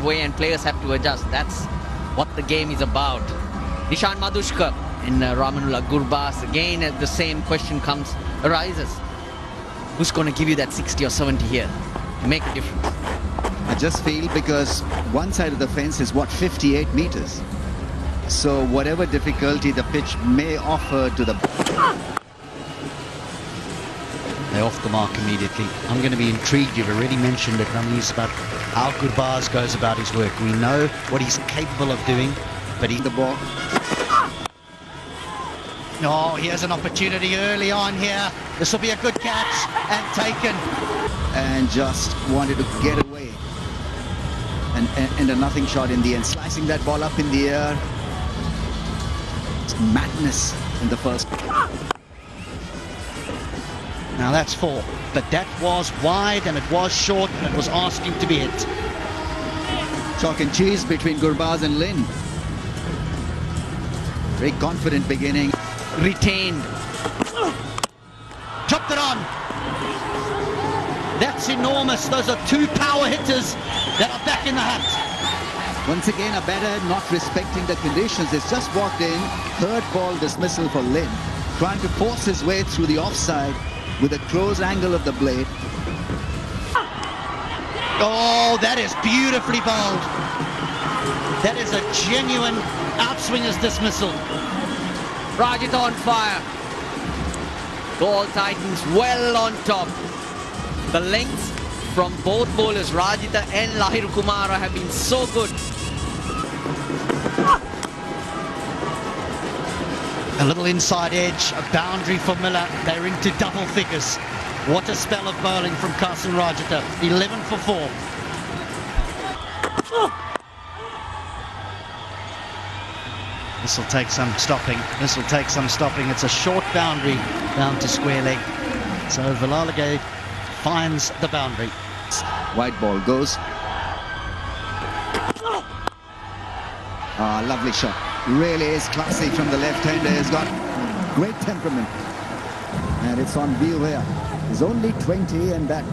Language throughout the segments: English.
different way and players have to adjust. That's what the game is about. Nishan Madushka and Ramanullah Gurbas. Again, the same question arises. Who's going to give you that 60 or 70 here to make a difference? I just feel because one side of the fence is, 58 meters. So whatever difficulty the pitch may offer to the... They're off the mark immediately. I'm going to be intrigued. You've already mentioned it, Ramesh, about how Gurbaz goes about his work. We know what he's capable of doing, but The ball. Oh, here's an opportunity early on here. This will be a good catch and taken. And just wanted to get away. And a nothing shot in the end. Slicing that ball up in the air. It's madness in the first. Now that's 4, but that was wide and it was short and it was asking to be hit. Chalk and cheese between Gurbaz and Lin. Very confident beginning. Retained. Chopped it on. That's enormous. Those are 2 power hitters that are back in the hunt. Once again, a batter not respecting the conditions. It's just walked in. Third ball dismissal for Lin. Trying to force his way through the offside with a close angle of the blade. Oh, that is beautifully bowled. That is a genuine outswinger's dismissal. Rajit on fire. Ball Titans well on top. The lengths from both bowlers, Rajita and Lahir Kumara, have been so good. A little inside edge, a boundary for Miller. They're into double figures. What a spell of bowling from Kasim Rajita. 11 for 4. This will take some stopping. This will take some stopping. It's a short boundary down to square leg. So Vilalage finds the boundary. White ball goes. Ah, lovely shot. Really is classy from the left-hander. He's got great temperament. And it's on view here. He's only 20 and that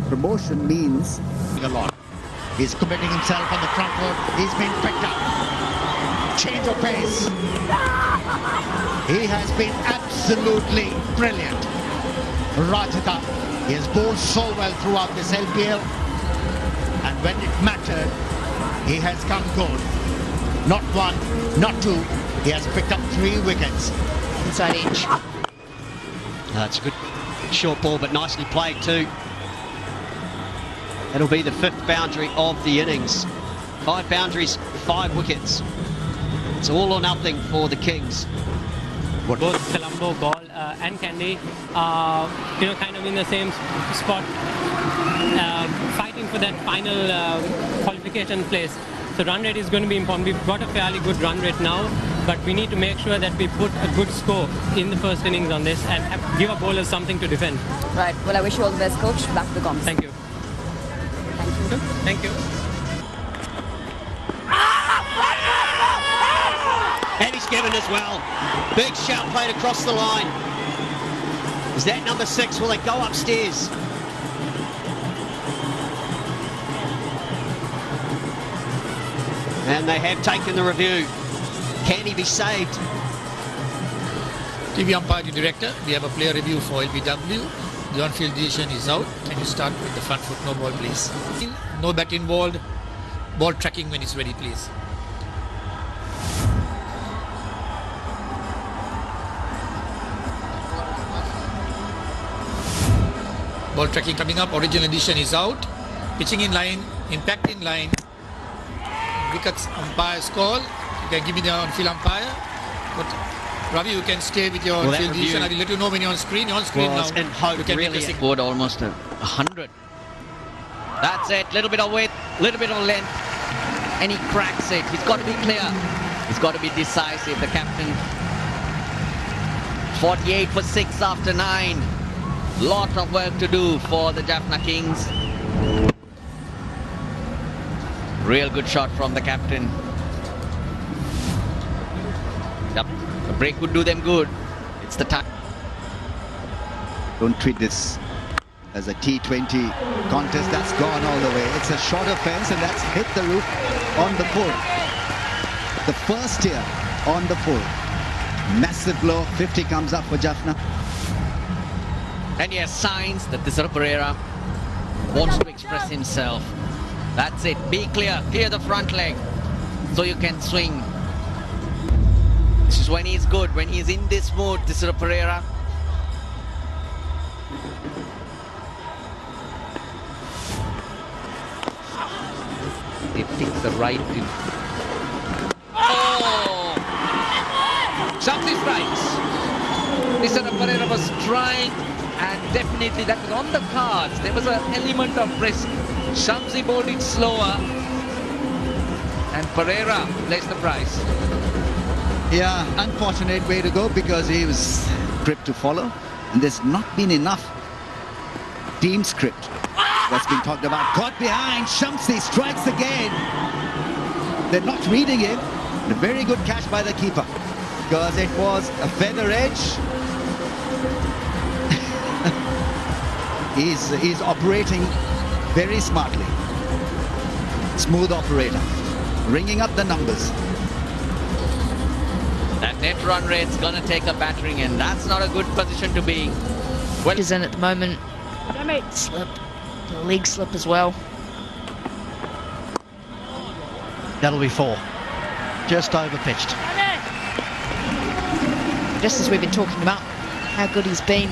promotion means a lot. He's committing himself on the front foot. He's been picked up. Change of pace. He has been absolutely brilliant. Rajita, he has bowled so well throughout this LPL. And when it mattered, he has come good. Not 1, not 2. He has picked up 3 wickets. Inside edge. That's a good short ball, but nicely played too. It'll be the 5th boundary of the innings. 5 boundaries, 5 wickets. It's all or nothing for the Kings. Both Colombo, Ball and Candy are, kind of in the same spot, fighting for that final qualification place. So run rate is going to be important. We've got a fairly good run rate now, but we need to make sure that we put a good score in the first innings on this and give our bowlers something to defend. Right. Well, I wish you all the best, coach. Back to the comms. Thank you. Thank you. And he's given as well. Big shout played across the line. Is that number 6? Will they go upstairs? And they have taken the review. Can he be saved? TV umpire to director, we have a player review for LBW. The on-field decision is out. Can you start with the front foot? No ball, please. No bat involved. Ball tracking when it's ready, please. Ball tracking coming up. Original edition is out. Pitching in line. Impact in line. Wickets umpire's call. You can give me the on-field umpire. But Ravi, you can stay with your on-field decision. I will let you know when you're on screen. You're on screen now. And how you can really scored almost 100. That's it. Little bit of weight, little bit of length, and he cracks it. He's got to be clear. He's got to be decisive. The captain. 48 for 6 after 9. Lot of work to do for the Jaffna Kings. Real good shot from the captain. Yep, the break would do them good. It's the time. don't treat this as a T20 contest that's gone all the way. It's a shorter fence and that's hit the roof on the full. The first here on the full. Massive blow. 50 comes up for Jaffna. And he has signs that Tisara Pereira wants to express himself. That's it. Be clear. Clear the front leg so you can swing. This is when he's good. When he's in this mood, Tisara Pereira. He picks the right. Oh! Shamsi strikes. Tisara Pereira was trying, and definitely that was on the cards. There was an element of risk. Shamsi bowled it slower, and Pereira placed the price. Yeah, unfortunate way to go because he was script to follow, and there's not been enough team script that's been talked about. Caught behind, Shamsi strikes again. They're not reading him. A very good catch by the keeper because it was a feather edge. He's operating very smartly. Smooth operator, ringing up the numbers. That net run rate's gonna take a battering, and that's not a good position to be. Well, Is in at the moment. Slip. The leg slip as well. That'll be 4. Just over pitched. Just as we've been talking about how good he's been.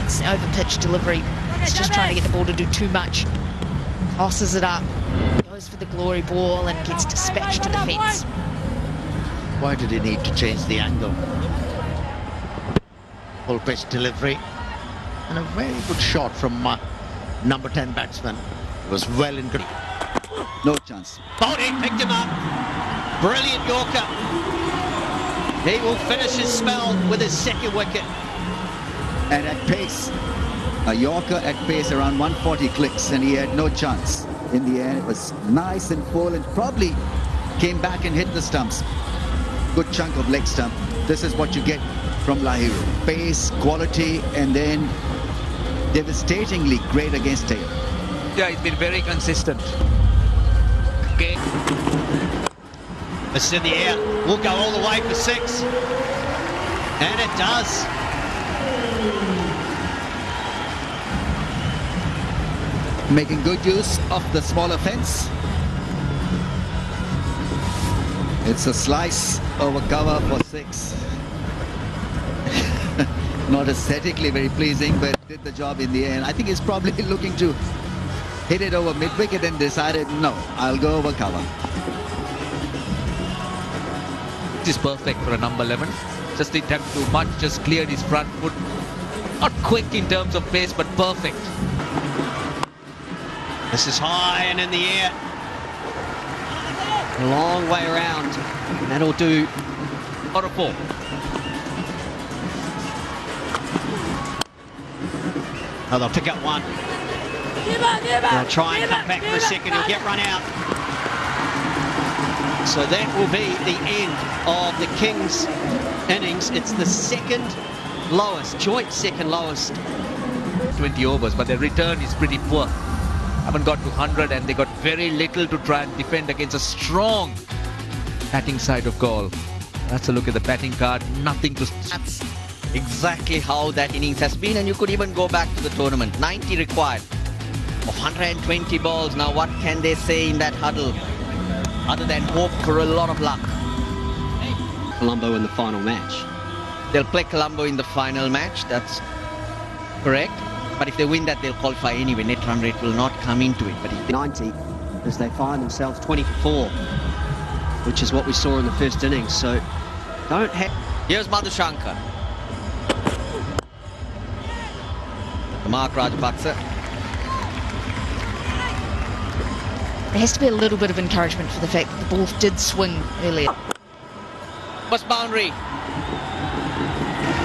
It's over pitch delivery. He's just trying to get the ball to do too much. Tosses it up. Goes for the glory ball and gets dispatched to the fence. Why did he need to change the angle? Full pitch delivery. And a very good shot from number 10 batsman. It was well in control. No chance. Bowling picked him up. Brilliant Yorker. He will finish his spell with his second wicket. And at pace, a Yorker at pace around 140 clicks, and he had no chance. In the end, it was nice and full and probably came back and hit the stumps. Good chunk of leg stump. This is what you get from Lahiri. Pace, quality, and then devastatingly great against tail. yeah, he's been very consistent. Okay. It's in the air. Will go all the way for 6. And it does. Making good use of the smaller fence. It's a slice over cover for 6. Not aesthetically very pleasing, but did the job in the end. I think he's probably looking to hit it over mid-wicket and decided, no, I'll go over cover. This is perfect for a number 11. Just didn't have too much, just cleared his front foot. Not quick in terms of pace, but perfect. This is high and in the air. A long way around. That'll do. Or a 4. Oh, they'll pick up 1. They'll try and come back for a second. He'll get run out. So that will be the end of the Kings innings. It's the second lowest, joint second lowest. 20 overs, but their return is pretty poor. Haven't got to 100, and they got very little to try and defend against a strong batting side of Gaul. That's a look at the batting card. Nothing to... That's exactly how that innings has been, and you could even go back to the tournament. 90 required of 120 balls. Now what can they say in that huddle other than hope for a lot of luck? Colombo in the final match. They'll play Colombo in the final match, that's correct. But if they win that, they'll qualify anyway. Net run rate will not come into it. But if they 90 as they find themselves 20 for 4, which is what we saw in the first innings. So don't have... Here's Madhushankar. The Mark Rajapaksa. There has to be a little bit of encouragement for the fact that the ball did swing earlier. First boundary.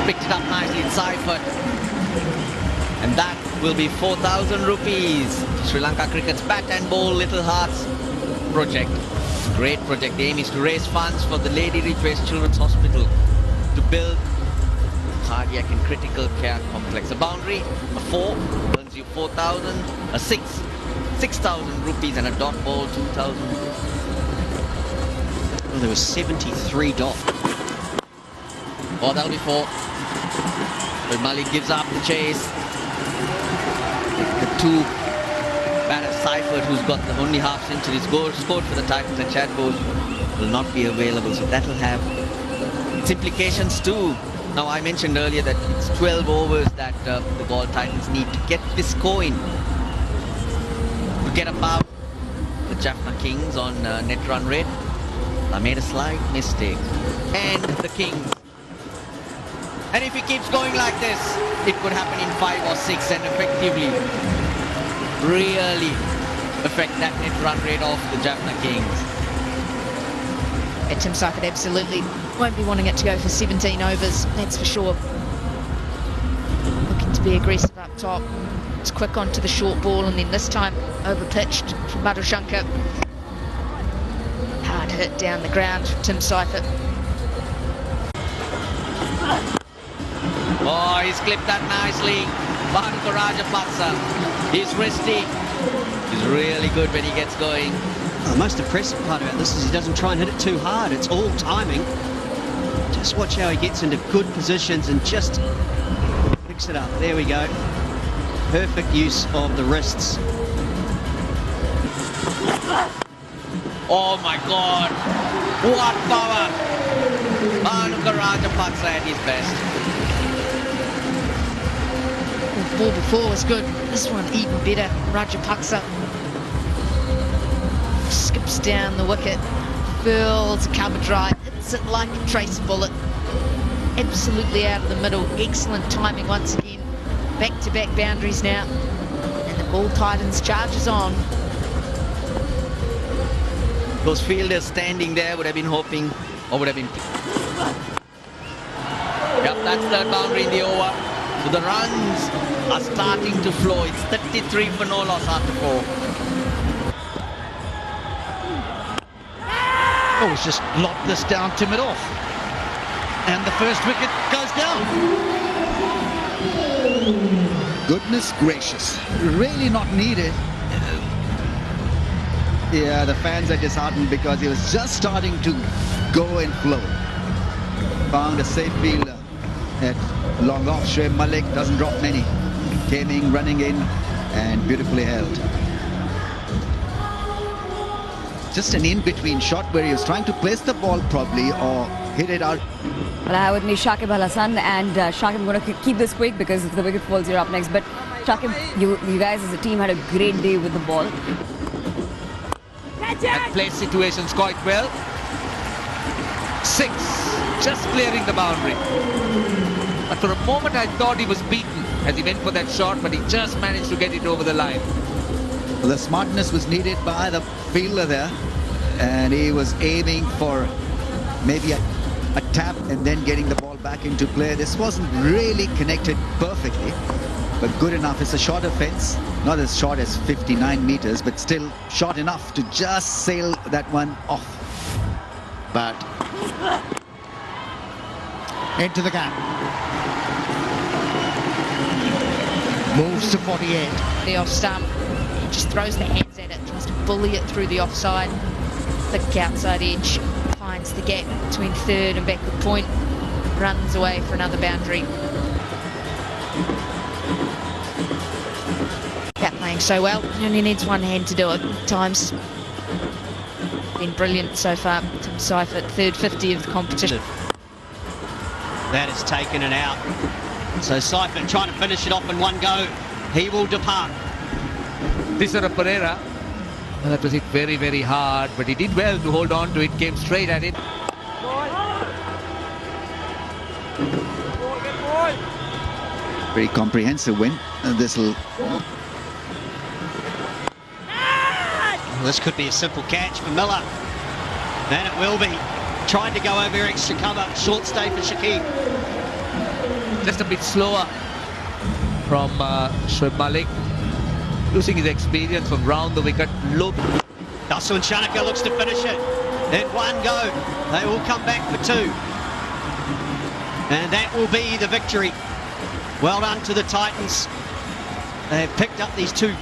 Picked it up nicely in side foot. And that will be 4,000 rupees. Sri Lanka Cricket's Bat and Bowl Little Hearts project. Great project. The aim is to raise funds for the Lady Ridgeway Children's Hospital to build cardiac and critical care complex. A boundary, a 4 earns you 4,000, a 6, 6,000 rupees, and a dot ball, 2,000. Well, there was 73 dot. Oh, that'll be 4. But Malik gives up the chase. The two batter Seifert, who's got the only half century, scored for the Titans, and Chad Bowles will not be available, so that'll have its implications too. Now, I mentioned earlier that it's 12 overs that the Galle Titans need to get this score in. Forget about the Jaffna Kings on net run rate. I made a slight mistake. And the Kings. And if he keeps going like this, it could happen in 5 or 6 and effectively really affect that net run rate of the Jaffna Kings. Tim Seifert absolutely won't be wanting it to go for 17 overs, that's for sure. Looking to be aggressive up top. It's quick onto the short ball, and then this time over pitched from Madhushankar. Hard hit down the ground from Tim Seifert. Oh, he's clipped that nicely. Bhanuka Rajapaksa. He's wristy. He's really good when he gets going. The most impressive part about this is he doesn't try and hit it too hard. It's all timing. Just watch how he gets into good positions and just picks it up. There we go. Perfect use of the wrists. Oh my God. What power. Bhanuka Rajapaksa at his best. The ball before was good. This one even better. Rajapaksa skips down the wicket, furls cover drive, hits it like a trace bullet. Absolutely out of the middle. Excellent timing once again. Back-to-back boundaries now. And the Galle Titans charges on. Those fielders standing there would have been hoping, or would have been... Yep, that's third boundary in the over. So the runs are starting to flow. It's 33 for no loss after 4. Oh, he's just lobbed this down to mid-off. And the first wicket goes down. Goodness gracious. Really not needed. Yeah, the fans are disheartened because he was just starting to go and flow. Found a safe fielder at long off. Shoaib Malik doesn't drop many. Came in, running in, and beautifully held. Just an in-between shot where he was trying to place the ball probably or hit it out. Well, I have with me Shakib Al Hassan, and Shakib, I'm going to keep this quick because if the wicket falls, you're up next. But Shakib, you guys as a team had a great day with the ball. And played situations quite well. 6, just clearing the boundary. But for a moment I thought he was beaten as he went for that shot, but he just managed to get it over the line. Well, the smartness was needed by the fielder there, and he was aiming for maybe a tap and then getting the ball back into play. This wasn't really connected perfectly, but good enough. It's a short offense, not as short as 59 meters, but still short enough to just sail that one off. But into the gap. Moves to 48. The off stump. He just throws the hands at it, tries to bully it through the offside. Thick outside edge. Finds the gap between third and backward point. Runs away for another boundary. Cat playing so well. He only needs one hand to do it. At times. Been brilliant so far. Tim Seifert, third 50 of the competition. That is taken and out. So Seifert trying to finish it off in one go. He will depart. Tisara Pereira, well, that was hit very, very hard, but he did well to hold on to it, came straight at it. Very comprehensive win. This could be a simple catch for Miller. And it will be. Trying to go over extra cover. Short stay for Shakib. Just a bit slower from Shoaib Malik. Losing his experience from round the wicket. Look. Dasun Shanaka looks to finish it. In one go. They will come back for 2. And that will be the victory. Well done to the Titans. They've picked up these two